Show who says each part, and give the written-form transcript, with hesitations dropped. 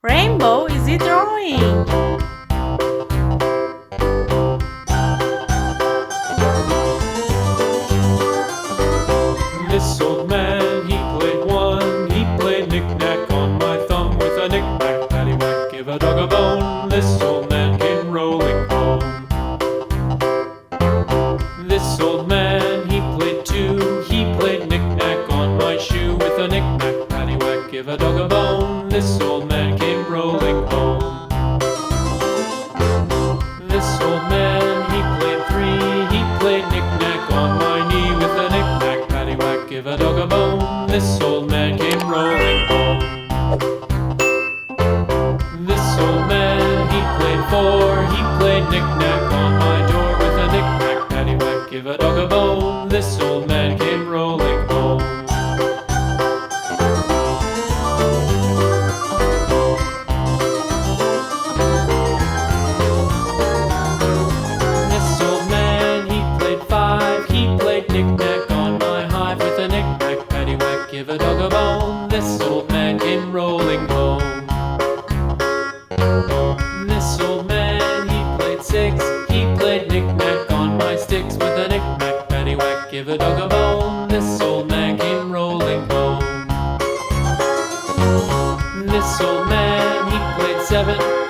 Speaker 1: Rainbow is he drawing?
Speaker 2: This old man, he played one. He played knick-knack on my thumb with a knick-knack, paddywhack, give a dog a bone. This old man came rolling home. This old man, he played two. He played knick-knack on my shoe with a knick-knack, paddywhack, give a dog a bone. This old man came rolling home. This old man, he played three. He played knick-knack on my knee with a knick-knack, paddywhack, give a dog a bone. This old man came rolling home. This old man, he played four. He played knick-knack on my door with a knick-knack, paddywhack, give a dog a bone. This old man came rolling home. This old man, he played five. He played knick-knack on my hive with a knick-knack, paddywhack, give a dog a bone. This old man came rolling home. This old man, he played six. He played knick-knack on my sticks with a knick-knack, paddywhack, give a dog a bone. This old man came rolling home. This old man, he played seven.